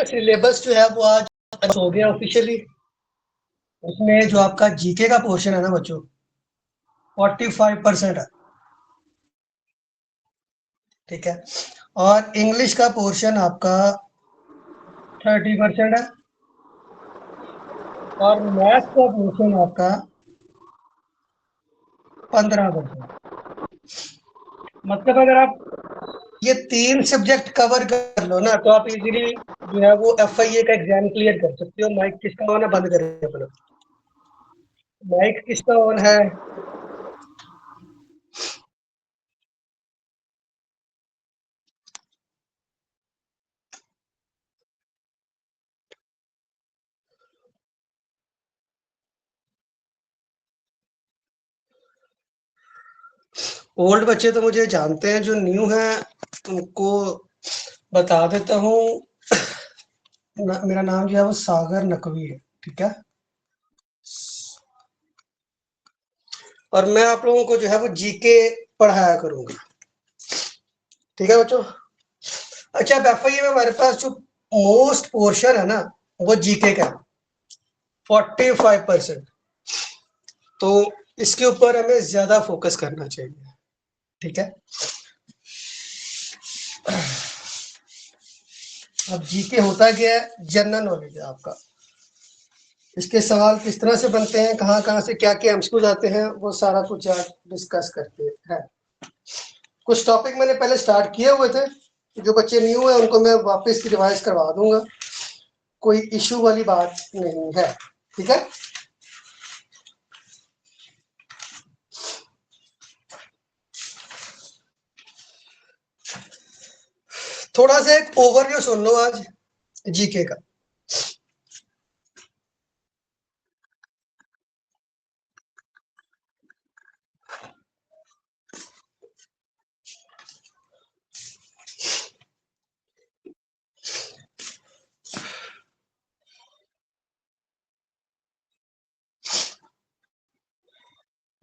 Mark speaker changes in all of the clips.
Speaker 1: Syllabus जो है वो आज हो गया ऑफिशियली। उसमें जो आपका जीके का पोर्शन है ना बच्चों, 45% है। ठीक है। और इंग्लिश का पोर्शन आपका 30% है। और मैथ का पोर्शन आपका 15%। मतलब अगर आप ये 3 सब्जेक्ट कवर कर लो ना, तो आप इजीली जो है वो एफआईए का एग्जाम क्लियर कर सकते हो। माइक किसका ऑन है, बंद करें अपना। माइक किसका ऑन है? ओल्ड बच्चे तो मुझे जानते हैं, जो न्यू हैं उनको बता देता हूँ। मेरा नाम जो है वो सागर नकवी है। ठीक है। और मैं आप लोगों को जो है वो जीके पढ़ाया करूंगा। ठीक है बच्चों। अच्छा, अब एफआईए में हमारे पास जो मोस्ट पोर्शन है ना, वो जीके का 45%। तो इसके ऊपर हमें ज्यादा फोकस करना चाहिए। ठीक है। अब जीके होता क्या है? जनरल नॉलेज है आपका। इसके सवाल किस तरह से बनते हैं, कहाँ कहाँ से क्या क्या एमसीक्यूज आते हैं, वो सारा कुछ आज डिस्कस करते हैं। कुछ टॉपिक मैंने पहले स्टार्ट किए हुए थे, जो बच्चे न्यू हैं उनको मैं वापस रिवाइज करवा दूंगा। कोई इशू वाली बात नहीं है। ठीक है। थोड़ा सा एक ओवरव्यू सुन लो आज जीके का।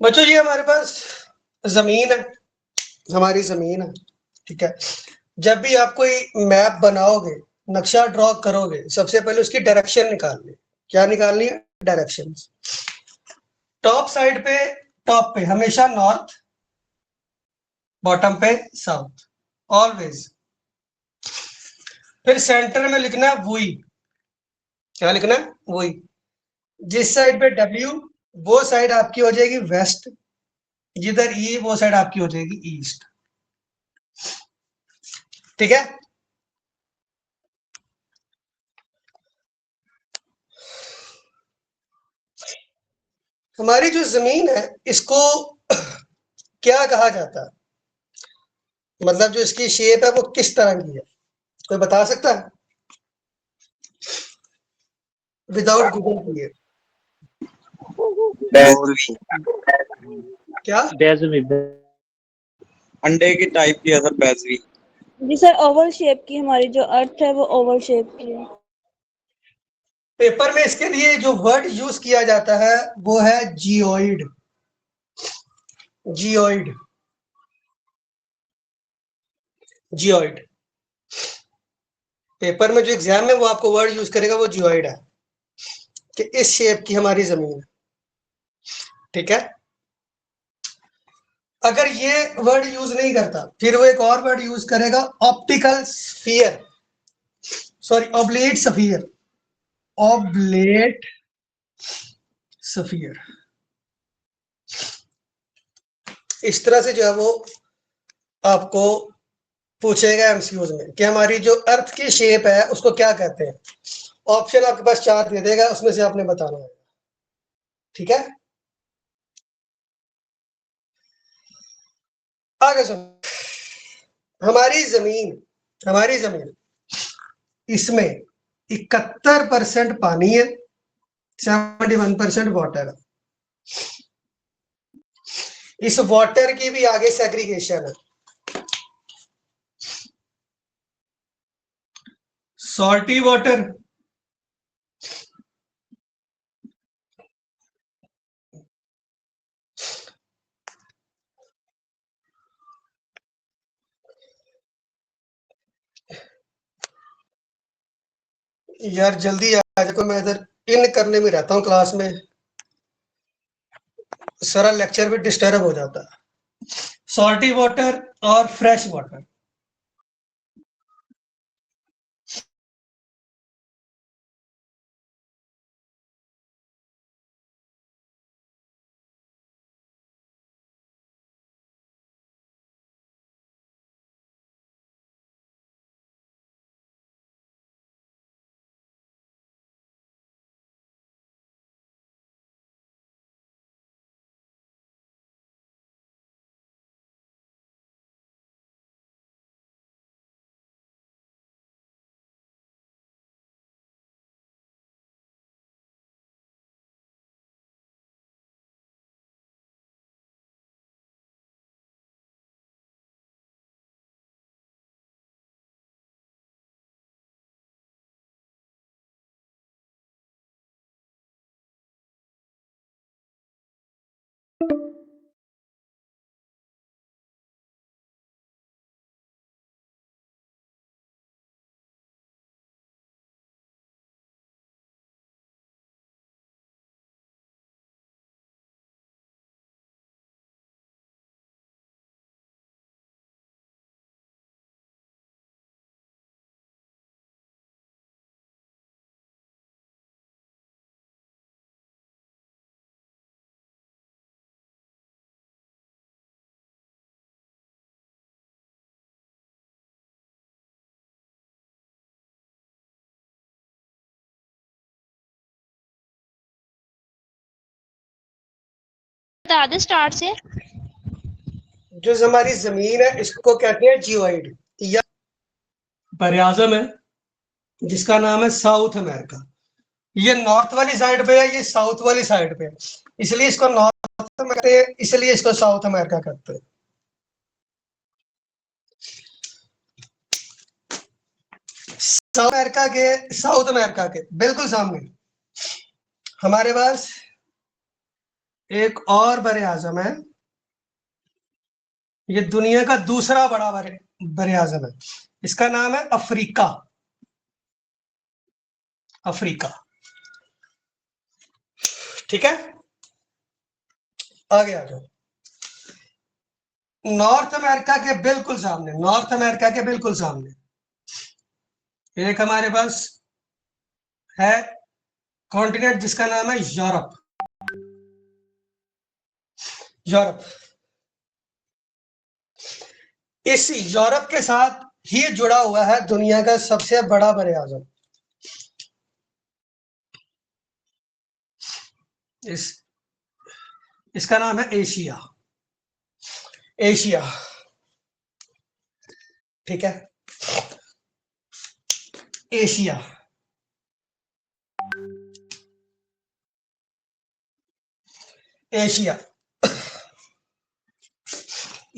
Speaker 1: बच्चों जी, हमारे पास जमीन है, हमारी जमीन है। ठीक है। जब भी आप कोई मैप बनाओगे, नक्शा ड्रॉ करोगे, सबसे पहले उसकी डायरेक्शन निकालनी। क्या निकालनी है? डायरेक्शन। टॉप साइड पे, टॉप पे हमेशा नॉर्थ, बॉटम पे साउथ, ऑलवेज। फिर सेंटर में लिखना है वही। क्या लिखना है? वही। जिस साइड पे डब्ल्यू, वो साइड आपकी हो जाएगी वेस्ट। जिधर ई, वो साइड आपकी हो जाएगी ईस्ट। ठीक है। हमारी जो जमीन है, इसको क्या कहा जाता है? मतलब जो इसकी शेप है वो किस तरह की है? कोई बता सकता है विदाउट गूगल किए? क्या?
Speaker 2: बेजमी।
Speaker 3: अंडे की टाइप की है सर, बैजवी।
Speaker 4: जी सर, ओवल शेप की हमारी जो अर्थ है वो ओवल शेप की है।
Speaker 1: पेपर में इसके लिए जो वर्ड यूज किया जाता है वो है जियोइड। जियोइड। जियोइड। पेपर में जो एग्जाम है वो आपको वर्ड यूज करेगा, वो जियोइड है, कि इस शेप की हमारी जमीन है। ठीक है। अगर ये वर्ड यूज नहीं करता, फिर वो एक और वर्ड यूज करेगा, optical sphere. Sorry, oblate sphere. Oblate sphere. इस तरह से जो है वो आपको पूछेगा एमसीक्यूज में कि हमारी जो अर्थ की शेप है उसको क्या कहते हैं। ऑप्शन आपके पास 4 दे देगा, उसमें से आपने बताना है। ठीक है। आगे सुनो। हमारी जमीन इसमें 71% पानी है, 71% वाटर है। इस वाटर की भी आगे सेग्रीगेशन है। सॉल्टी वाटर, यार जल्दी आ जाओ, मैं इधर इन करने में रहता हूँ क्लास में, सारा लेक्चर भी डिस्टर्ब हो जाता है। सॉल्टी वाटर और फ्रेश वाटर।
Speaker 2: बता दे स्टार्ट से।
Speaker 1: जो हमारी जमीन है इसको कहते हैं जियोइड, या बरआज़म है जिसका नाम है साउथ अमेरिका। ये नॉर्थ वाली साइड पे है, ये साउथ वाली साइड पे है, इसलिए इसको नॉर्थ कहते हैं, इसलिए इसको साउथ अमेरिका कहते हैं। साउथ अमेरिका के बिल्कुल सामने हमारे पास एक और बरे आजम है, ये दुनिया का दूसरा बड़ा बरे आजम है, इसका नाम है अफ्रीका। अफ्रीका, ठीक है। आगे आ जाओ। नॉर्थ अमेरिका के बिल्कुल सामने, नॉर्थ अमेरिका के बिल्कुल सामने एक हमारे पास है कॉन्टिनेंट जिसका नाम है यूरोप। यूरोप, इस यूरोप के साथ ही जुड़ा हुआ है दुनिया का सबसे बड़ा बरे आजम। इसका नाम है एशिया। एशिया, ठीक है, एशिया। एशिया,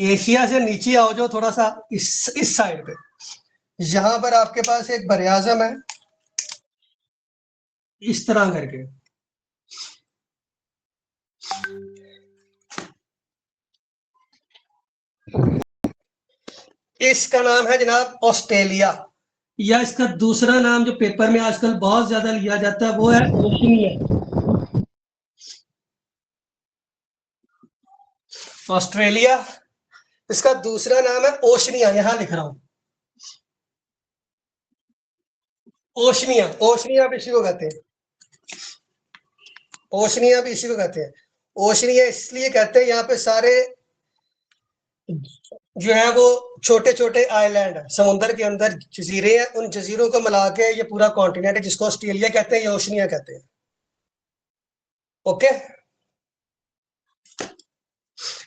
Speaker 1: एशिया से नीचे आओ जो थोड़ा सा इस साइड पे, यहां पर आपके पास एक बरे आजम है इस तरह करके। इसका नाम है जनाब ऑस्ट्रेलिया, या इसका दूसरा नाम जो पेपर में आजकल बहुत ज्यादा लिया जाता है वो है ओशनिया। ऑस्ट्रेलिया, इसका दूसरा नाम है ओशनिया, यहां लिख रहा हूं ओशनिया। ओशनिया भी इसी को कहते हैं, ओशनिया भी इसी को कहते हैं। ओशनिया इसलिए कहते हैं यहाँ पे सारे जो है वो छोटे छोटे आइलैंड है, समुद्र के अंदर जजीरे हैं, उन जजीरों को मिला के ये पूरा कॉन्टिनेंट है जिसको ऑस्ट्रेलिया कहते हैं या ओशनिया कहते हैं। ओके,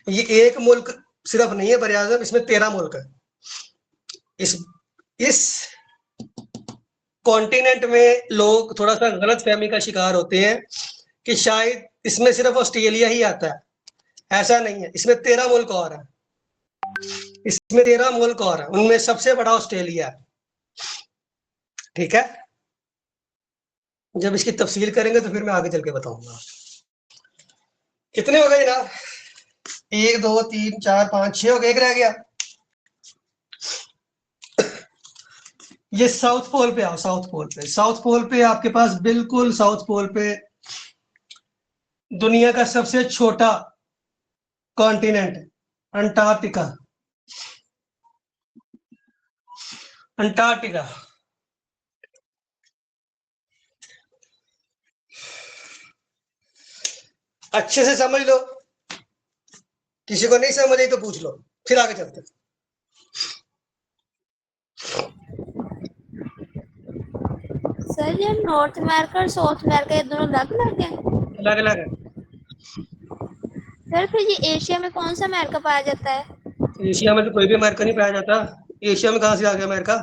Speaker 1: ये एक मुल्क सिर्फ नहीं है बरे आजम, इसमें 13 मुल्क है। इस कॉन्टिनेंट में लोग थोड़ा सा गलत फहमी का शिकार होते हैं कि शायद इसमें सिर्फ ऑस्ट्रेलिया ही आता है। ऐसा नहीं है, इसमें 13 मुल्क और है, इसमें 13 मुल्क और है, उनमें सबसे बड़ा ऑस्ट्रेलिया है, ठीक है। जब इसकी तफसील करेंगे तो फिर मैं आगे चल के बताऊंगा। कितने हो गए जनाब? 1 2 3 4 5 6 हो गए, एक रह गया। ये साउथ पोल पे आओ, साउथ पोल पे, साउथ पोल पे आपके पास बिल्कुल साउथ पोल पे दुनिया का सबसे छोटा कॉन्टिनेंट अंटार्कटिका। अंटार्कटिका अच्छे से समझ लो, किसी को नहीं समझ आई तो पूछ लो, फिर आगे चलते।
Speaker 2: सर ये नॉर्थ अमेरिका और साउथ अमेरिका ये दोनों अलग अलग हैं?
Speaker 1: अलग अलग है।
Speaker 2: सर फिर ये एशिया में कौन सा अमेरिका पाया जाता है?
Speaker 1: एशिया में तो कोई भी अमेरिका नहीं पाया जाता। एशिया में कहाँ से आ गया अमेरिका?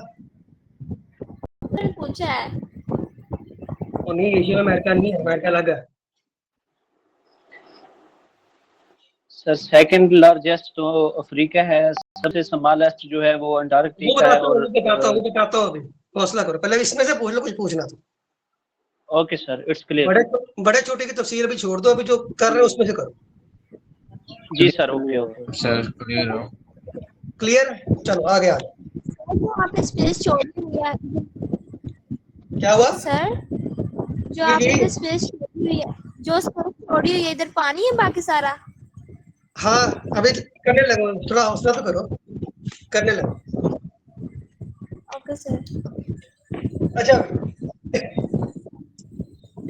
Speaker 2: मैंने पूछा है।
Speaker 1: वो नहीं, एशिया में अमेरिका नहीं है, अमेरिका अलग है।
Speaker 5: सर सेकंड लार्जेस्ट तो अफ्रीका है, सबसे स्मॉलेस्ट जो है वो
Speaker 1: वो
Speaker 5: अंटार्कटिका है।
Speaker 1: बताता हूँ,
Speaker 5: और
Speaker 1: वो बताता हूँ अभी, हौसला करो, पहले इसमें से पूछ लो, कुछ पूछना तो।
Speaker 5: Okay sir, it's clear.
Speaker 1: बड़े छोटे की तफसीर अभी छोड़ दो, अभी जो कर रहे हो उसमें से करो।
Speaker 5: जी sir, okay okay
Speaker 6: sir clear हो।
Speaker 1: क्लियर है, चलो आगे आगे।
Speaker 2: जो आपने स्पेस छोड़ी हुई है
Speaker 1: क्या हुआ?
Speaker 2: सर, जो
Speaker 1: ये
Speaker 2: आपने स्पेस छोड़ी हुई है, जो स्पेस छोड़ी हुई है, इधर पानी है बाकी सारा?
Speaker 1: हाँ, अभी करने लगो, थोड़ा हौसला तो करो, करने लगो।
Speaker 2: Okay sir.
Speaker 1: अच्छा,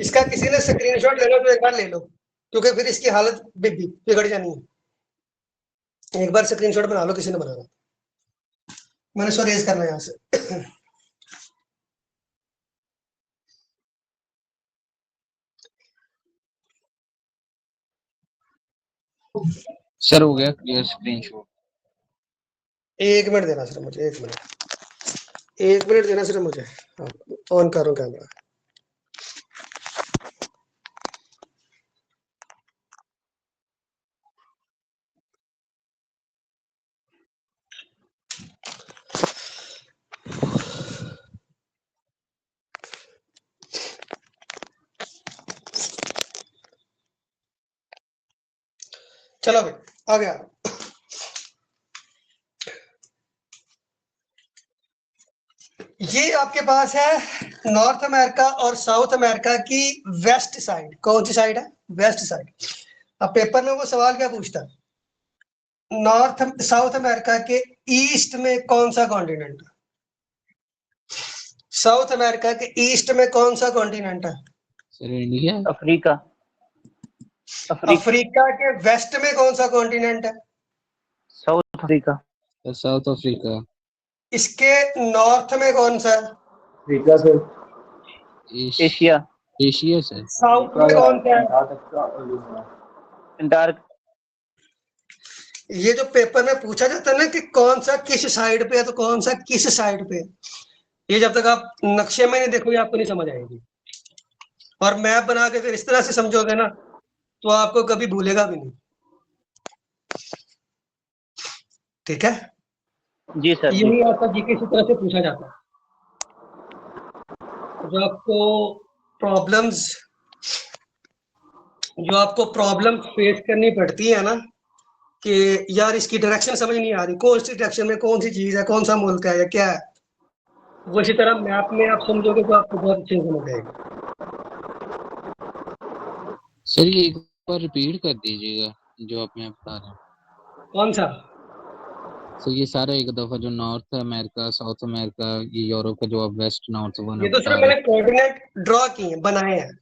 Speaker 1: इसका किसी ने स्क्रीनशॉट लेना तो एक बार ले लो, क्योंकि फिर इसकी हालत बिगड़ जानी है। एक बार स्क्रीनशॉट बना लो, किसी ने बनाना। मैंने इसको रेज करना है यहाँ से।
Speaker 6: सर हो गया क्लियर स्क्रीनशॉट।
Speaker 1: एक मिनट देना सिर्फ मुझे, एक मिनट देना सिर्फ मुझे। ऑन करो कैमरा। चलो भाई, आ गया। ये आपके पास है नॉर्थ अमेरिका और साउथ अमेरिका की वेस्ट साइड। कौन सी साइड है? West side. अब पेपर में वो सवाल क्या पूछता है? नॉर्थ साउथ अमेरिका के ईस्ट में कौन सा कॉन्टिनेंट है? साउथ अमेरिका के ईस्ट में कौन सा कॉन्टिनेंट है?
Speaker 6: Sir India.
Speaker 5: अफ्रीका।
Speaker 1: अफ्रीका के वेस्ट में कौन सा कॉन्टिनेंट है?
Speaker 5: South Africa.
Speaker 6: South Africa.
Speaker 1: इसके नॉर्थ में कौन सा है?
Speaker 5: अफ्रीका से एशिया।
Speaker 6: Asia sir.
Speaker 1: साउथ में कौन सा है?
Speaker 5: अंटार्क।
Speaker 1: ये जो पेपर में पूछा जाता है ना कि कौन सा किस साइड पे है, तो कौन सा किस साइड पे है, ये जब तक आप नक्शे में नहीं देखोगे आपको नहीं समझ आएगी। और मैप बना के फिर इस तरह से समझोगे ना तो आपको कभी भूलेगा भी नहीं। ठीक है,
Speaker 5: जी सर जी।
Speaker 1: यही आपका जीके इसी तरह से पूछा जाता है। जो आपको प्रॉब्लम फेस करनी पड़ती है ना, कि यार इसकी डायरेक्शन समझ नहीं आ रही, कौन सी डायरेक्शन में कौन सी चीज है, कौन सा मुल्क है या क्या है, वो इसी तरह मैप में आप समझोगे तो आपको बहुत अच्छे से समझ आएगी।
Speaker 6: सर ये एक बार रिपीट कर दीजिएगा जो आप मैं बता रहे हैं।
Speaker 1: कौन सा?
Speaker 6: सर ये सारा एक दफा, जो नॉर्थ अमेरिका, साउथ अमेरिका, ये यूरोप का जो आप वेस्ट नॉर्थ वन
Speaker 1: ये तो
Speaker 6: बता
Speaker 1: सिर्फ
Speaker 6: रहे
Speaker 1: मैंने कोऑर्डिनेट ड्रॉ किए हैं, बनाए हैं।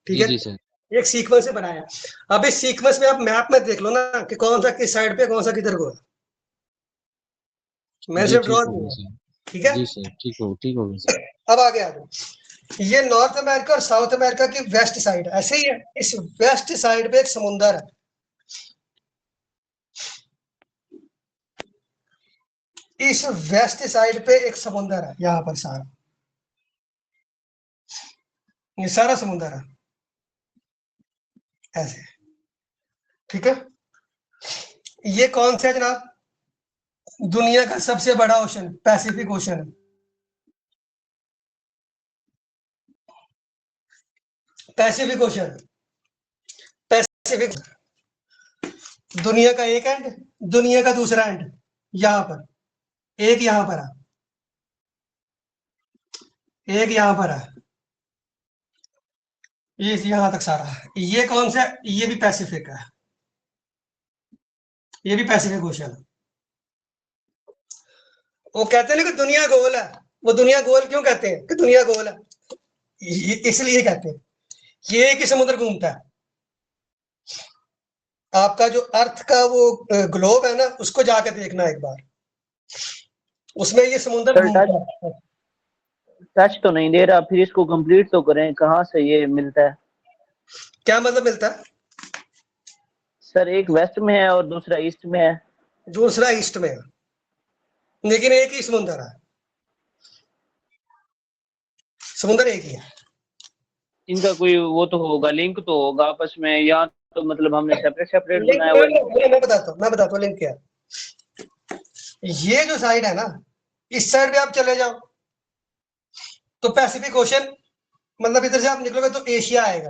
Speaker 1: ठीक है,
Speaker 6: जी सर।
Speaker 1: एक सीक्वेंस से बनाया। अब इस सीक्वेंस में आप मैप में देख लो ना कि कौन सा किस साइड पे, कौन सा किधर को है। मैंने
Speaker 6: जी
Speaker 1: सिर्फ
Speaker 6: ठीक
Speaker 1: ड्रॉ
Speaker 6: हो
Speaker 1: किया
Speaker 6: गया
Speaker 1: है।
Speaker 6: सर।
Speaker 1: ठीक है,
Speaker 6: जी सर ठीक हो गया सर।
Speaker 1: अब आगे आ जाओ। ये नॉर्थ अमेरिका और साउथ अमेरिका की वेस्ट साइड ऐसे ही है। इस वेस्ट साइड पे एक समुंदर है। इस वेस्ट साइड पे एक समुंदर है, यहां पर सारा, ये सारा समुंदर है ऐसे। ठीक है, ये कौन सा है जनाब? दुनिया का सबसे बड़ा ओशन पैसिफिक ओशन है। Pacific ocean, Pacific. दुनिया का एक एंड, दुनिया का दूसरा एंड, यहां पर एक, यहां पर है। एक यहाँ पर है, ये यहाँ तक सारा है। ये कौन सा है? ये भी पैसिफिक है, ये भी पैसिफिक ओशन है। वो कहते हैं ना कि दुनिया गोल है, वो दुनिया गोल क्यों कहते हैं कि दुनिया गोल है? इसलिए कहते हैं ये एक ही समुद्र घूमता है। आपका जो अर्थ का वो ग्लोब है ना, उसको जाके देखना एक बार, उसमें ये समुद्र
Speaker 5: सर
Speaker 1: घूमता है।
Speaker 5: टच तो नहीं दे रहा, फिर इसको कंप्लीट तो करें, कहाँ से ये मिलता है?
Speaker 1: क्या मतलब मिलता है?
Speaker 5: सर एक वेस्ट में है और दूसरा ईस्ट में है।
Speaker 1: दूसरा ईस्ट में है, लेकिन एक ही समुद्र है, समुद्र एक ही है।
Speaker 5: इनका कोई वो तो होगा, लिंक तो होगा आपस में, या तो मतलब हमने सेपरेट सेपरेट
Speaker 1: लिंक
Speaker 5: बनाया हुआ है?
Speaker 1: मैं बताता हूँ लिंक क्या है। ये जो साइड है ना, इस साइड पे आप चले जाओ तो पैसिफिक ओशन, मतलब इधर से आप निकलोगे तो एशिया आएगा,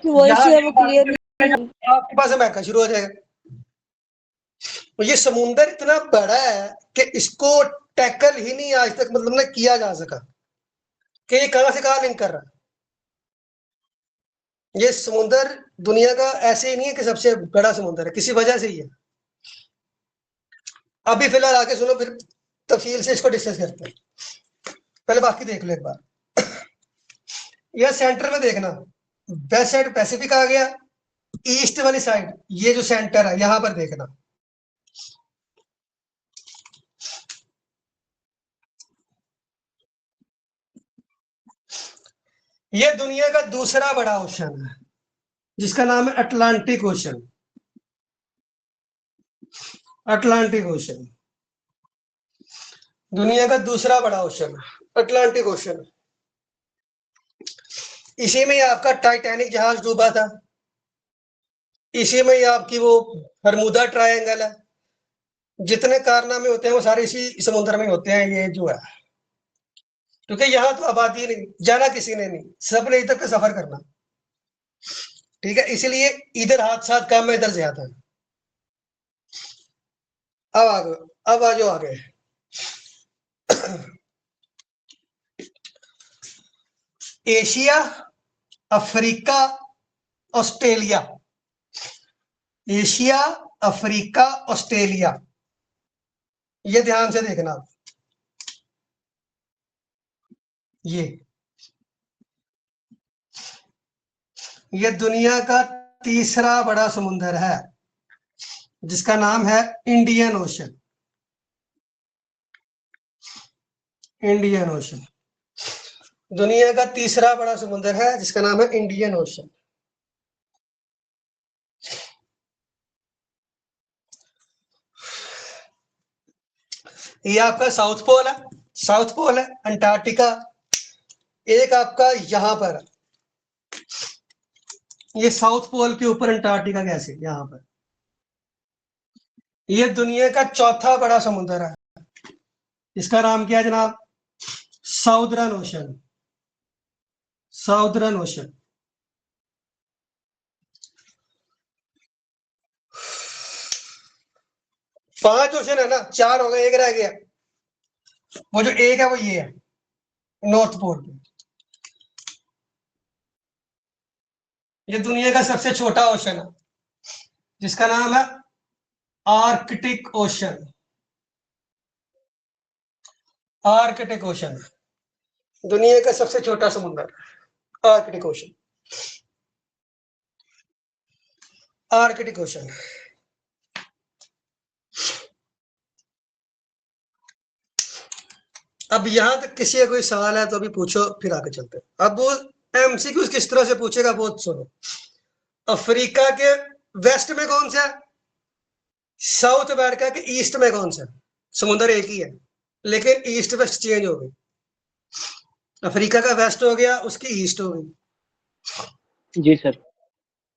Speaker 4: वॉइस
Speaker 1: यहाँ
Speaker 4: है वो क्लियर नहीं।
Speaker 1: आपके पास अमेरिका शुरू हो जाएगा। तो ये समुंदर इतना बड़ा है कि इसको टैकल ही नहीं आज तक मतलब ना किया जा सका कि ये कहां से कहां लिंक कर रहा है। ये समुंदर दुनिया का ऐसे ही नहीं है कि सबसे बड़ा समुंदर है, किसी वजह से ही है। अभी फिलहाल आके सुनो, फिर तफसील से इसको डिस्कस करते हैं, पहले बाकी देख लो एक बार। यह सेंटर में देखना, वेस्ट साइड पैसिफिक आ गया, ईस्ट वाली साइड ये जो सेंटर है यहां पर देखना, ये दुनिया का दूसरा बड़ा ओशन है जिसका नाम है अटलांटिक ओशन। अटलांटिक ओशन दुनिया का दूसरा बड़ा ओशन है, अटलांटिक ओशन। इसी में ही आपका टाइटैनिक जहाज डूबा था, इसी में ही आपकी वो बरमूदा ट्रायंगल है, जितने कारनामे होते हैं वो सारे इसी समुद्र में होते हैं। ये जो है, क्योंकि यहाँ तो आबादी नहीं, जाना किसी ने नहीं, सबने इधर का सफर करना, ठीक है, इसलिए इधर हादसा कम है, इधर ज्यादा है। अब आगे, अब आ जाओ आगे। Asia, Africa, Australia, Asia, Africa, Australia, ये ध्यान से देखना आप। ये दुनिया का तीसरा बड़ा समुद्र है जिसका नाम है इंडियन ओशन। इंडियन ओशन दुनिया का तीसरा बड़ा समुद्र है जिसका नाम है इंडियन ओशन। ये आपका साउथ पोल है, साउथ पोल है अंटार्कटिका। एक आपका यहां पर, ये साउथ पोल के ऊपर अंटार्कटिका कैसे यहां पर। ये दुनिया का चौथा बड़ा समुद्र है, इसका नाम क्या है जनाब? Southern ocean. Southern ocean. पांच ओशन है ना, चार हो गए, एक रह गया। वो जो एक है वो ये है, नॉर्थ पोल पे। ये दुनिया का सबसे छोटा ओशन है जिसका नाम है आर्कटिक ओशन। आर्कटिक ओशन दुनिया का सबसे छोटा समुद्र, आर्कटिक ओशन। Arctic ocean. अब यहां तक किसी का कोई सवाल है तो अभी पूछो, फिर आगे चलते हैं। अब वो एमसीक्यू किस तरह से पूछेगा वो सुनो। अफ्रीका के वेस्ट में कौन सा है? साउथ अमेरिका के ईस्ट में कौन सा है? समुद्र एक ही है लेकिन ईस्ट वेस्ट चेंज हो गई। अफ्रीका का वेस्ट हो गया, उसकी ईस्ट हो गई।
Speaker 5: जी सर।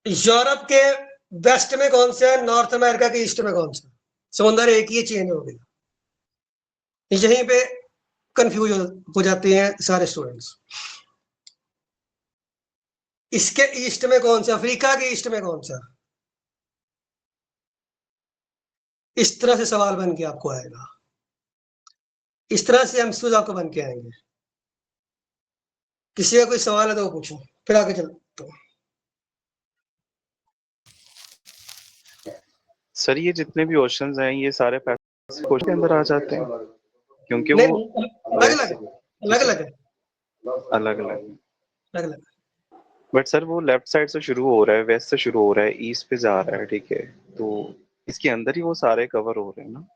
Speaker 1: यूरोप के वेस्ट में कौन सा है? नॉर्थ अमेरिका के ईस्ट में कौन सा? समुद्र एक ही, चेंज हो गया। यहीं पे कंफ्यूज हो जाते हैं सारे स्टूडेंट्स। इसके ईस्ट में कौन सा? अफ्रीका के ईस्ट में कौन सा? इस तरह से सवाल बन के आपको आएगा, इस तरह से एमसीक्यूज आपको बन के आएंगे। किसी का कोई सवाल है तो वो पूछो, फिर आगे चलते हैं।
Speaker 7: सर ये जितने भी ओशंस हैं ये सारे पैसिफिक के अंदर आ जाते हैं क्योंकि
Speaker 1: नहीं,
Speaker 7: वो
Speaker 1: अलग अलग है, अलग अलग है,
Speaker 7: अलग अलग।
Speaker 1: अलग अलग।
Speaker 7: बट सर वो लेफ्ट साइड से शुरू हो रहा है, वेस्ट से शुरू हो रहा है, ईस्ट पे जा रहा है, ठीक है, तो इसके अंदर ही वो सारे कवर हो रहे हैं ना।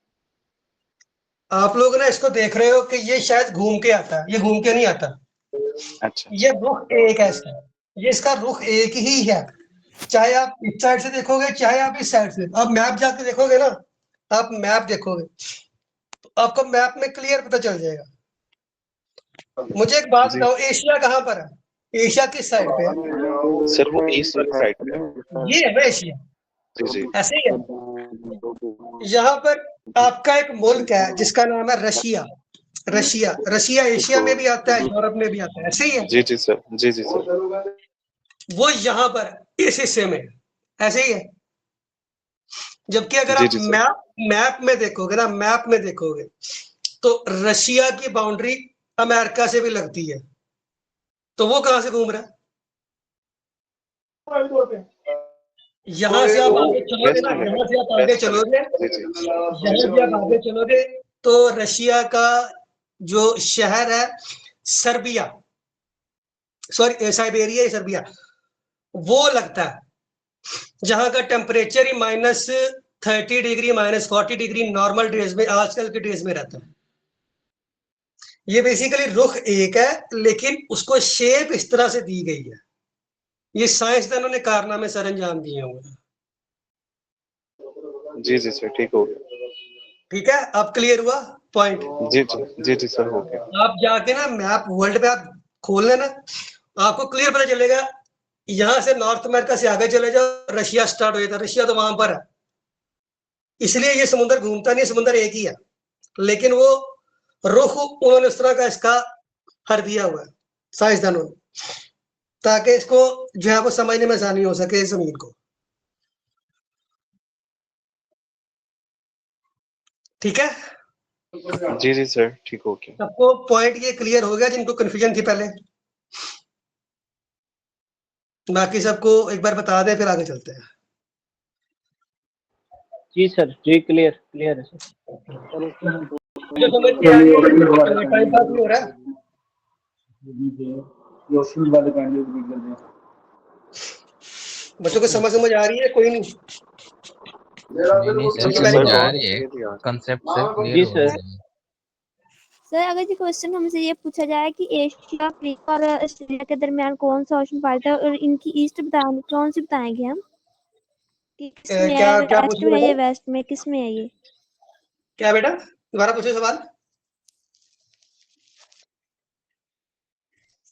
Speaker 1: आप लोग ना इसको देख रहे हो कि ये शायद घूम के आता है, ये घूम के नहीं आता,
Speaker 7: अच्छा
Speaker 1: ये रुख एक है इसका, ये इसका रुख एक ही है, चाहे आप इस साइड से देखोगे चाहे आप इस साइड से। आप मैप जाके देखोगे ना, आप मैप देखोगे तो आपको मैप में क्लियर पता चल जाएगा। मुझे एक बात
Speaker 7: जी
Speaker 1: बताओ, एशिया कहाँ पर है? एशिया किस साइड पे है?
Speaker 7: सर वो ईस्ट वाली साइड पे है।
Speaker 1: ये है ना एशिया,
Speaker 7: जी जी
Speaker 1: ऐसे ही है। यहाँ पर आपका एक मुल्क है जिसका नाम है रशिया। रशिया, रशिया एशिया में भी आता है, यूरोप में भी आता है, ऐसे ही है।
Speaker 7: जी जी सर, जी जी सर।
Speaker 1: वो यहाँ पर इस हिस्से में ऐसे ही है। जबकि अगर
Speaker 7: जी
Speaker 1: आप
Speaker 7: जी सर।
Speaker 1: मैप में देखोगे ना, मैप में देखोगे तो रशिया की बाउंड्री अमेरिका से भी लगती है, तो वो कहां से घूम रहा है? यहां से आप आगे चलोगे ना, यहां से आप आगे चलोगे,
Speaker 7: जी जी
Speaker 1: यहां से आप आगे चलोगे तो रशिया का जो शहर है सर्बिया, सॉरी साइबेरिया, सर्बिया, वो लगता है, जहां का टेम्परेचर ही -30 डिग्री -40 डिग्री नॉर्मल डेज में, आजकल के डेज में रहता है। ये बेसिकली रुख एक है, लेकिन उसको शेप इस तरह से दी गई है। ये साइंसदानों ने कारनामे सर अंजाम दिए होंगे।
Speaker 7: जी जी सर, ठीक हो गया।
Speaker 1: ठीक है, अब क्लियर हुआ पॉइंट?
Speaker 7: जी जी जी जी सर, हो गया।
Speaker 1: आप जाके ना मैप वर्ल्ड पे आप खोल लेना, आपको क्लियर पता चलेगा। यहां से नॉर्थ अमेरिका से आगे चले जाओ, रशिया स्टार्ट हो जाता है, रशिया तो वहां पर है। इसलिए ये समुद्र घूमता नहीं, समुद्र एक ही है, लेकिन वो रुख उन्होंने उस तरह का इसका हर दिया हुआ है साइंसदानों ने, ताकि इसको जो है वो समझने में आसानी हो सके जमीन को। ठीक है,
Speaker 7: जी जी सर, ठीक हो गया।
Speaker 1: सबको पॉइंट ये क्लियर हो गया जिनको कंफ्यूजन थी पहले? बाकी सबको एक बार बता दें, फिर आगे चलते हैं।
Speaker 5: जी सर, जी क्लियर क्लियर है सर।
Speaker 1: जो समझ में आ गया, टाइम पास नहीं हो रहा है। बच्चों को समझ आ रही है? कोई नहीं?
Speaker 6: नहीं सर,
Speaker 1: सबसे
Speaker 6: समझ
Speaker 1: पहले
Speaker 6: आ रही है, कंसेप्ट से
Speaker 5: जी
Speaker 6: क्लियर हो
Speaker 5: सर।
Speaker 6: रहा है।
Speaker 2: सर अगर ये क्वेश्चन हमसे ये पूछा जाए कि एशिया, अफ्रीका और ऑस्ट्रेलिया के दरमियान कौन सा ओशन पाता है और इनकी ईस्ट बताएंगे, कौन सी बताएंगे हम कि किस में
Speaker 1: क्या
Speaker 2: है,
Speaker 1: क्या
Speaker 2: ईस्ट
Speaker 1: पूछे
Speaker 2: में है या
Speaker 1: बेटा?
Speaker 2: वेस्ट में, किस में है ये?
Speaker 1: क्या बेटा, दोबारा पूछे सवाल।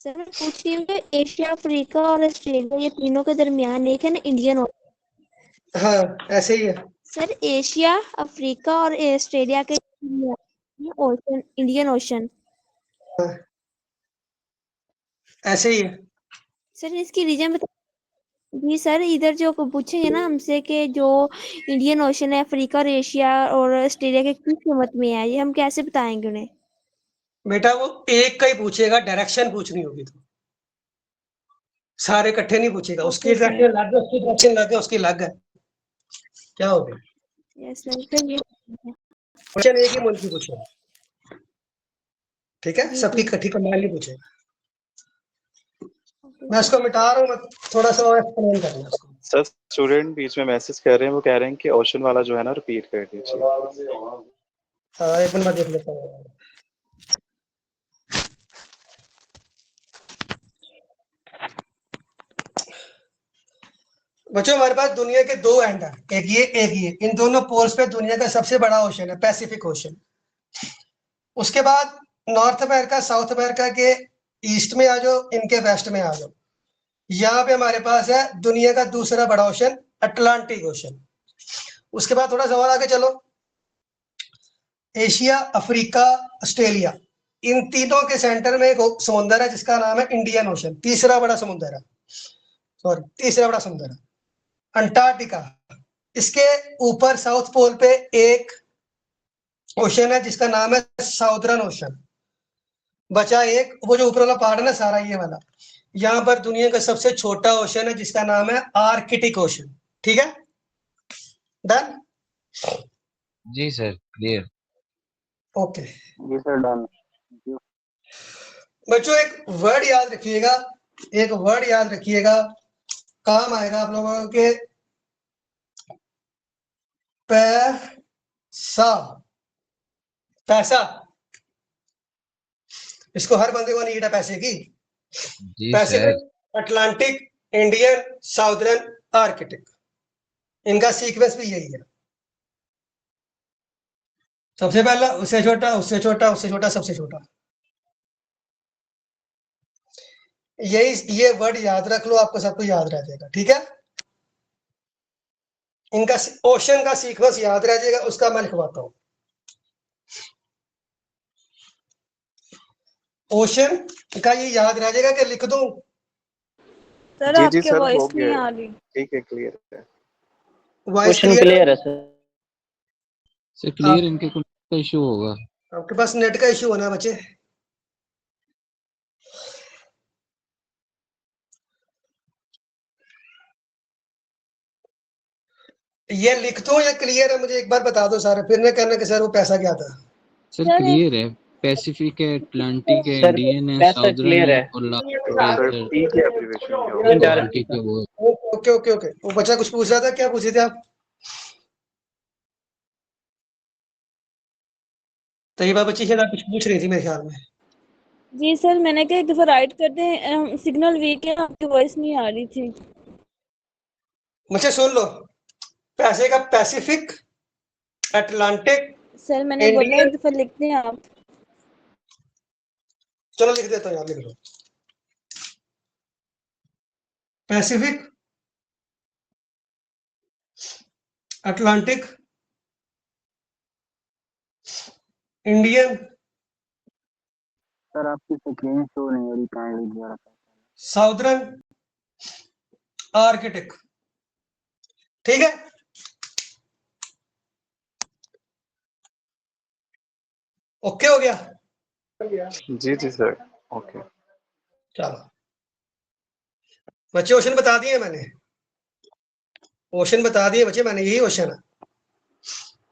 Speaker 2: सर मैं पूछ रही हूँ कि एशिया, अफ्रीका और ऑस्ट्रेलिया ये तीनों के दरमियान एक है ना इंडियन ओशन।
Speaker 1: हाँ, ऐसे ही है।
Speaker 2: सर एशिया, अफ्रीका और ऑस्ट्रेलिया के ओशन, इंडियन ओशन।
Speaker 1: हाँ, ऐसे ही है।
Speaker 2: सर इसकी रीजन बता। जी सर, इधर जो पूछेंगे ना हमसे कि जो इंडियन ओशन है, अफ्रीका और एशिया और ऑस्ट्रेलिया के किस कीमत में है, ये हम कैसे बताएंगे उन्हें?
Speaker 1: बेटा वो एक का ही पूछेगा, डायरेक्शन पूछनी होगी तो सारे इकट्ठे नहीं पूछेगा। उसकी
Speaker 2: ओके सर।
Speaker 1: डायरेक्शन अलग है, उसकी डायरेक्शन अलग है, उसकी अलग है। क्या हो गया?
Speaker 2: यस सर, फिर ये
Speaker 1: क्वेश्चन एक ही मुल्क की पूछेगा, ठीक है,
Speaker 2: जी
Speaker 1: सबकी
Speaker 2: सर।
Speaker 1: इकट्ठी कंबाइन नहीं पूछेगा।
Speaker 2: ओके
Speaker 1: मैं
Speaker 2: सर।
Speaker 1: इसको मिटा रहा हूँ, मैं थोड़ा सा और एक्सप्लेन करना इसको।
Speaker 7: सर स्टूडेंट बीच में मैसेज कर रहे हैं, वो कह रहे हैं कि ओशन वाला जो है ना रिपीट कर दीजिए।
Speaker 1: हाँ, एक मिनट में देख लेता हूँ। बच्चों हमारे पास दुनिया के दो एंड है, एक ये एक ये। इन दोनों पोल्स पे दुनिया का सबसे बड़ा ओशन है पैसिफिक ओशन। उसके बाद नॉर्थ अमेरिका, साउथ अमेरिका के ईस्ट में आ जाओ, इनके वेस्ट में आ जाओ। यहाँ पे हमारे पास है दुनिया का दूसरा बड़ा ओशन, अटलांटिक ओशन। उसके बाद थोड़ा सवाल आगे चलो, एशिया, अफ्रीका, ऑस्ट्रेलिया, इन तीनों के सेंटर में एक समुद्र है जिसका नाम है इंडियन ओशन। तीसरा बड़ा समुद्र है, सॉरी तीसरा बड़ा समुद्र है अंटार्कटिका। इसके ऊपर साउथ पोल पे एक ओशन है जिसका नाम है साउदर्न ओशन। बचा एक, वो जो ऊपर वाला पार्ट है ना सारा ये वाला, यहाँ पर दुनिया का सबसे छोटा ओशन है जिसका नाम है आर्कटिक ओशन। ठीक है, डन।
Speaker 6: जी सर, क्लियर।
Speaker 1: ओके
Speaker 5: जी सर, डन।
Speaker 1: बच्चों एक वर्ड याद रखिएगा, एक वर्ड याद रखिएगा, काम आएगा आप लोगों के, पैसा। पैसा, इसको हर बंदे को नीड है पैसे की।
Speaker 6: जी sir.
Speaker 1: Pacific, Atlantic, Indian, Southern, Arctic, इनका सीक्वेंस भी यही है। सबसे पहला, उससे छोटा, उससे छोटा, उससे छोटा, सबसे छोटा। ये वर्ड याद रख लो, आपको सब कुछ याद रह जाएगा। ठीक है, इनका ओशन का सीक्वेंस याद रह जाएगा, उसका मैं लिखवाता हूं। ओशन का ये याद रह जाएगा कि लिख दूं?
Speaker 4: सर
Speaker 7: जी
Speaker 4: आपके
Speaker 7: सर, हो
Speaker 4: वॉइस नहीं
Speaker 7: गया
Speaker 4: आ
Speaker 7: है।
Speaker 4: रही।
Speaker 7: ठीक है, क्लियर है।
Speaker 1: वॉइस
Speaker 5: क्वेश्चन क्लियर है सर।
Speaker 6: सर क्लियर, इनके कुछ का इशू होगा।
Speaker 1: आपके पास नेट का इश्यू होना है बच्चे। ये लिख दो या क्लियर है, मुझे एक बार बता दो सारे, फिर न कहना कि सर वो पैसा क्या था।
Speaker 6: सर
Speaker 4: सर
Speaker 6: क्लियर है, पैसिफिक है, अटलांटिक है,
Speaker 5: सर
Speaker 6: इंडियन है,
Speaker 5: पैसा
Speaker 6: साउदर्न
Speaker 5: क्लियर
Speaker 6: है
Speaker 5: है।
Speaker 6: और लास्ट
Speaker 7: तो
Speaker 6: पे
Speaker 7: सर
Speaker 6: सर
Speaker 7: ठीक है, एब्रीवेशन क्या होगा?
Speaker 5: इंडायरेक्ट
Speaker 6: आर्कटिक है वो।
Speaker 1: ओके ओके ओके ओके, वो बच्चा कुछ पूछ रहा था, क्या पूछे थे आप? तो ये बात बच्ची शायद आप कुछ पूछ रही थी मेरे ख्याल में।
Speaker 4: जी सर, मैंने कहा एक दफा राइट कर दें, सिग्नल वीक है, आपकी वॉइस नहीं आ रही थी।
Speaker 1: मुझे सुन लो, पैसे का पैसिफिक, अटलांटिक,
Speaker 4: सर मैंने बोला
Speaker 1: इंडियन,
Speaker 4: एक दफा लिख दें आप।
Speaker 1: चलो लिख देता हूँ, आप लिख लो। पैसिफिक, अटलांटिक, इंडियन,
Speaker 5: सर आपकी स्क्रीन शो नहीं हो रही, काइंडली दोबारा।
Speaker 1: Southern, Arctic. ठीक है, ओके हो गया।
Speaker 7: जी जी सर, ओके।
Speaker 1: चलो बच्चे, ओशन बता दिए मैंने, ओशन बता दिए बच्चे मैंने, यही ओशन है।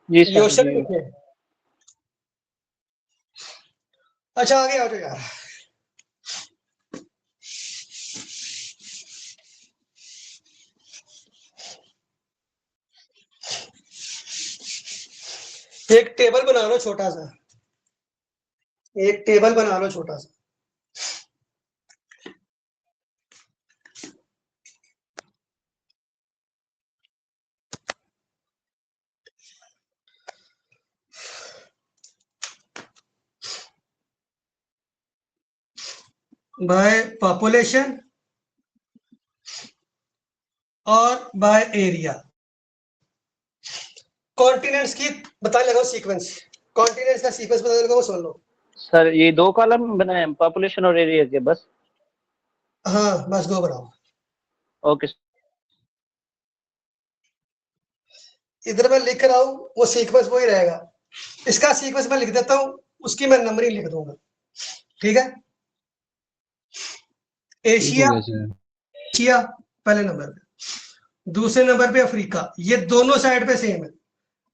Speaker 5: जी
Speaker 1: ये
Speaker 5: सर
Speaker 1: ओशन
Speaker 5: जी।
Speaker 1: लिखे। अच्छा आगे आ जाओ यार। एक टेबल बना लो छोटा सा, एक टेबल बना लो छोटा सा। बाय पॉपुलेशन और बाय एरिया। कॉन्टिनेंट्स की बता लगाओ सीक्वेंस, कॉन्टिनेंट्स का सीक्वेंस बता लगाओ, सुन लो।
Speaker 5: सर ये दो कॉलम बनाए पॉपुलेशन और एरिया के बस।
Speaker 1: हाँ बस दो बनाओ।
Speaker 5: Okay sir.
Speaker 1: इधर मैं लिख रहा हूँ, वो सीक्वेंस वही रहेगा, इसका सीक्वेंस मैं लिख देता हूँ, उसकी मैं नंबरिंग लिख दूंगा। ठीक है,
Speaker 6: ठीक हो
Speaker 1: एशिया,
Speaker 6: गया सर।
Speaker 1: एशिया पहले नंबर पे, दूसरे नंबर पे अफ्रीका, ये दोनों साइड पे सेम है।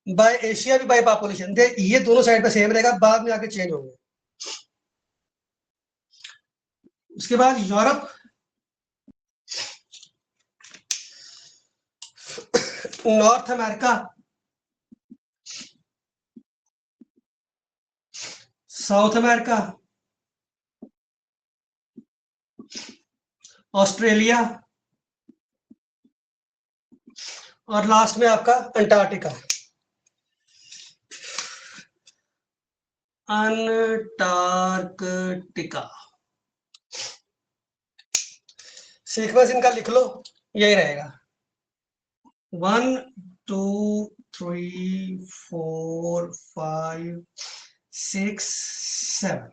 Speaker 1: बाय एशिया भी बाय पॉपुलेशन, ये दोनों साइड पे सेम रहेगा, बाद में आके चेंज होंगे। उसके बाद Europe, north America, south America, Australia और लास्ट में आपका अंटार्कटिका। अंटार्कटिका सीक्वेंस इनका लिख लो, यही रहेगा 1 2 3 4 5 6 7।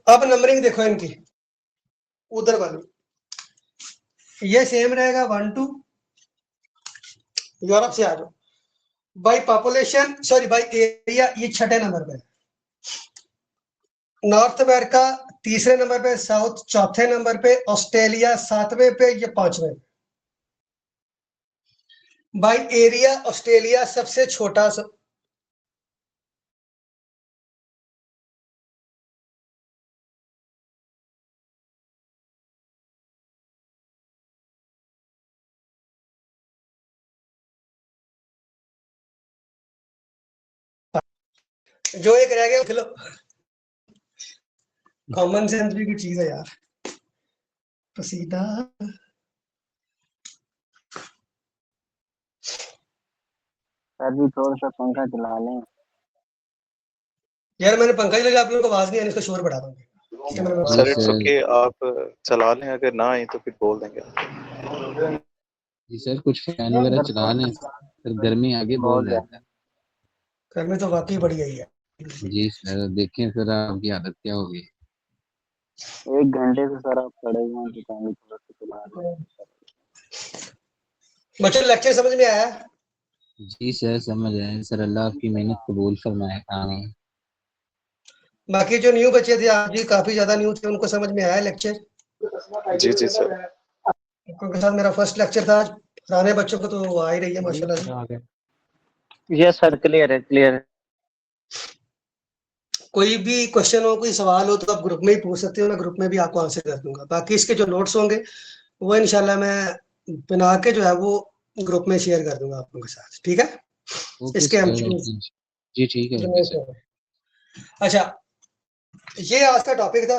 Speaker 1: अब नंबरिंग देखो इनकी, उधर वाली ये सेम रहेगा 1 2। यूरोप से आ जाओ। By population, sorry by area ये 6ठे नंबर पे, नॉर्थ अमेरिका 3रे नंबर पे, साउथ 4थे नंबर पे, ऑस्ट्रेलिया 7वें पे, ये 5वें। बाई एरिया ऑस्ट्रेलिया सबसे छोटा जो एक रह गया खिलो। कॉमन सेंस भी कुछ चीज है यार। पसीदा
Speaker 8: सर भी थोड़ा सा पंखा चला लें।
Speaker 1: यार मैंने पंखा ही लगा, आप लोगों को आवाज नहीं आनी, इसका शोर बढ़ा दूंगा।
Speaker 7: सर इट्स ओके, आप चला लें, अगर ना आए तो फिर बोल देंगे।
Speaker 6: जी सर कुछ फैन वगैरह चला लें सर, गर्मी आगे बहुत ज्यादा है।
Speaker 1: गर्मी तो वाकई बढ़ गई है।
Speaker 6: जी सर देखें सर आपकी हालत क्या होगी।
Speaker 8: 1 घंटे से सर आप खड़े हुए हैं दुकान थोड़ा सा चला लें।
Speaker 1: बच्चों लेक्चर समझ में आया?
Speaker 6: जी सर समझ आए सर, अल्लाह आपकी मेहनत कबूल फरमाए। आमीन।
Speaker 1: बाकी जो न्यू बच्चे थे आज भी काफी ज्यादा न्यू थे, उनको समझ में आया लेक्चर?
Speaker 7: जी जी सर।
Speaker 1: उनके साथ मेरा फर्स्ट लेक्चर था आज। पुराने बच्चों को तो आ ही रही है माशाल्लाह से।
Speaker 5: यस सर क्लियर है क्लियर है।
Speaker 1: कोई भी क्वेश्चन हो, कोई सवाल हो तो आप ग्रुप में ही पूछ सकते हो, मैं ग्रुप में भी आपको आंसर कर दूंगा। बाकी इसके जो नोट्स होंगे वो इंशाल्लाह मैं बना के जो है वो ग्रुप में शेयर कर दूंगा आप लोगों के साथ, ठीक है?
Speaker 6: ओके
Speaker 1: इसके
Speaker 6: सर,
Speaker 1: MCQs
Speaker 6: जी ठीक है
Speaker 1: जो
Speaker 6: ओके
Speaker 1: notes
Speaker 6: सर।
Speaker 1: हैं। अच्छा, ये आज का टॉपिक था।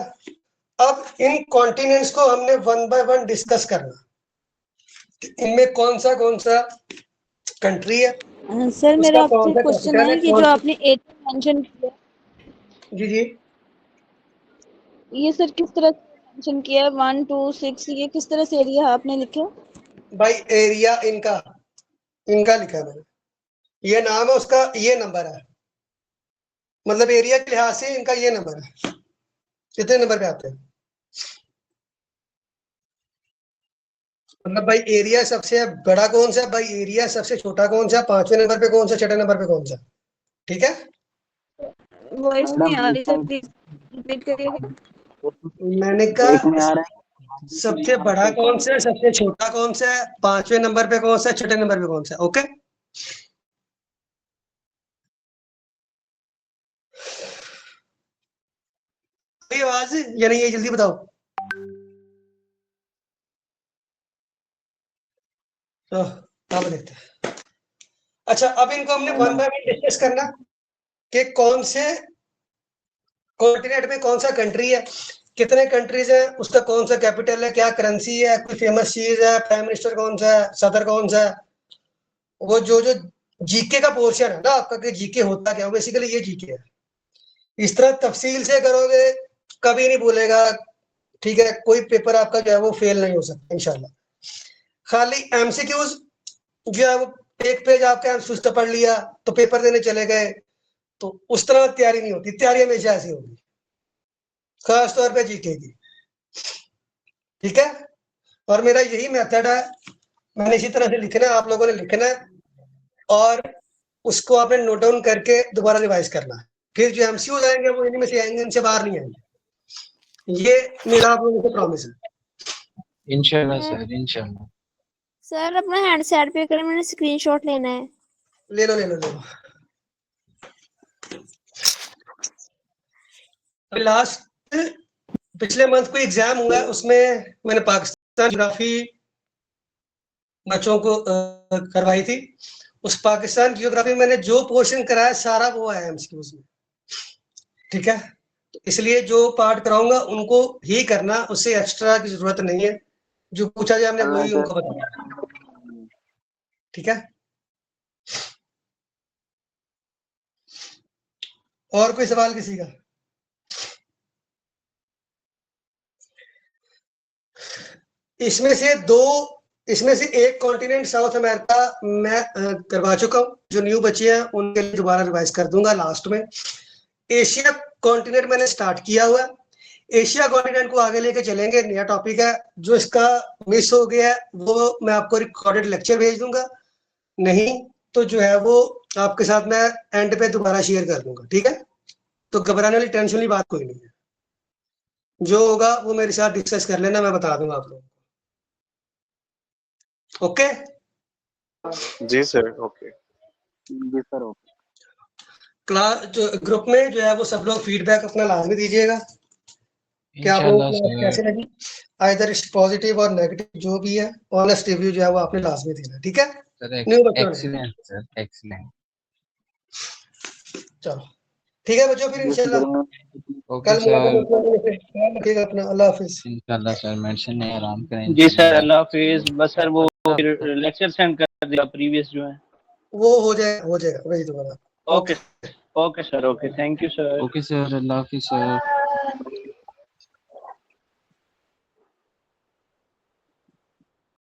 Speaker 1: अब इन कॉन्टिनेंट्स को हमने 1 बाय 1 डिस्कस करना। इनमें कौन सा कंट्री है,
Speaker 4: सर मेरा
Speaker 1: उसका कौन
Speaker 4: आपसे
Speaker 1: सा
Speaker 4: क्वेश्चन
Speaker 1: कैपिटल
Speaker 4: है
Speaker 1: है,
Speaker 4: कि जो आपने एरिया मेंशन किया,
Speaker 1: जी जी
Speaker 4: ये सर किस तरह से मेंशन किया है? 1 2 6 ये किस तरह से एरिया आपने लिखा?
Speaker 1: भाई एरिया इनका लिखा है मैंने, ये नाम है उसका, ये नंबर है, मतलब एरिया के लिहाज से इनका ये नंबर है। कितने नंबर पे आते हैं? मतलब भाई एरिया सबसे बड़ा कौन सा है, भाई एरिया सबसे छोटा कौन सा, 5वें नंबर पे कौन सा, 6ठे नंबर पे कौन सा, ठीक है?
Speaker 4: वॉइस नहीं आ
Speaker 8: मैडम
Speaker 4: रही सर, प्लीज रिपीट करिएगा।
Speaker 1: मैंने
Speaker 8: एक
Speaker 1: कहा
Speaker 8: में आ रहा है
Speaker 1: सबसे बड़ा कौन सा है, सबसे छोटा कौन सा है, 5वें नंबर पे कौन सा है, 6ठे नंबर पे कौन सा है, ओके? कोई आवाज या नहीं है, जल्दी बताओ। तो अब देखते हैं। अच्छा, अब इनको हमने 1 बाय 1 डिस्कस करना कि कौन से कॉन्टिनेंट में कौन सा कंट्री है, कितने कंट्रीज है, उसका कौन सा कैपिटल है, क्या करेंसी है, कोई फेमस चीज है, प्राइम मिनिस्टर कौन सा है, सदर कौन सा है, वो जो जीके का पोर्शन है ना आपका, कि जीके होता क्या, बेसिकली ये जीके है। इस तरह तफसील से करोगे कभी नहीं भूलेगा, ठीक है? कोई पेपर आपका जो है वो फेल नहीं हो सकता इंशाल्लाह। खाली एमसीक्यूज जो है वो एक पेज आपका एमसीक्यूज पढ़ लिया तो पेपर देने चले गए, तो उस तरह तैयारी नहीं होती। तैयारी हमेशा ऐसी होगी, खास तौर पे जीके की, ठीक है? और मेरा यही मेथड है, मैंने इसी तरह से लिखना है, आप लोगों ने लिखना है और उसको आपने नोट डाउन करके दोबारा रिवाइज करना है। फिर जो एमसीक्यूज आएंगे वो इन्हीं में से आएंगे, इनसे बाहर नहीं आएंगे। ये मेरा आप लोगों को प्रॉमिस है।
Speaker 6: इंशाल्लाह सर इंशाल्लाह।
Speaker 2: सर अपना हैंड साइड पे करें, मैंने स्क्रीनशॉट लेना है।
Speaker 1: ले लो ले लो ले लो। लास्ट पिछले मंथ कोई एग्जाम हुआ है, उसमें मैंने पाकिस्तान ज्योग्राफी बच्चों को करवाई थी। उस पाकिस्तान ज्योग्राफी में मैंने जो पोर्शन कराया सारा वो है एमसीक्यूज में, ठीक है? तो इसलिए जो पार्ट कराऊंगा उनको ही करना, उससे एक्स्ट्रा की जरूरत नहीं है। जो पूछा जाए हमने वही उनको बताया, ठीक है? और कोई सवाल किसी का? इसमें से एक कॉन्टिनेंट साउथ अमेरिका मैं करवा चुका हूं। जो न्यू बच्चे हैं उनके लिए दोबारा रिवाइज कर दूंगा लास्ट में। एशिया कॉन्टिनेंट मैंने स्टार्ट किया हुआ है। एशिया कॉन्टिनेंट को आगे लेके चलेंगे, नया टॉपिक है। जो इसका मिस हो गया है वो मैं आपको रिकॉर्डेड लेक्चर भेज दूंगा, नहीं तो जो है वो आपके साथ मैं एंड पे दोबारा शेयर कर दूंगा, ठीक है। तो घबराने वाली टेंशन वाली बात कोई नहीं है, जो होगा वो मेरे साथ डिस्कस कर लेना, मैं बता दूंगा आप लोगों को। ओके
Speaker 7: जी सर, ओके।
Speaker 8: जी सर, ओके।
Speaker 1: क्लास जो ग्रुप में जो है वो सब लोग फीडबैक अपना लाजमी दीजिएगा, क्या वो
Speaker 6: इंशाल्लाह
Speaker 1: क्लास
Speaker 6: सर।
Speaker 1: कैसे लगी, आइदर पॉजिटिव और नेगेटिव जो भी है, ऑनेस्ट रिव्यू जो है वो आपने लाजमी देना, ठीक है।
Speaker 6: सर
Speaker 1: न्यू बच्चों ने
Speaker 6: एक्सीलेंट सर, एक्सीलेंट।
Speaker 1: चलो ठीक है बच्चों, फिर
Speaker 8: जी
Speaker 1: इंशाल्लाह
Speaker 6: ओके
Speaker 1: कल
Speaker 6: सर,
Speaker 1: मुलाकात रखिएगा अपना। अल्लाह हाफिज।
Speaker 6: इंशाल्लाह सर, मेंशन नहीं आराम करें
Speaker 5: जी सर,
Speaker 6: इंशाल्लाह।
Speaker 5: अल्लाह हाफिज। बस सर वो फिर लेक्चर सेंड कर दिया प्रीवियस जो है।
Speaker 1: वो हो जाएगा भेज दूंगा मैं।
Speaker 5: Okay okay sir, okay, thank you sir.
Speaker 6: Okay sir, Allah Hafiz sir.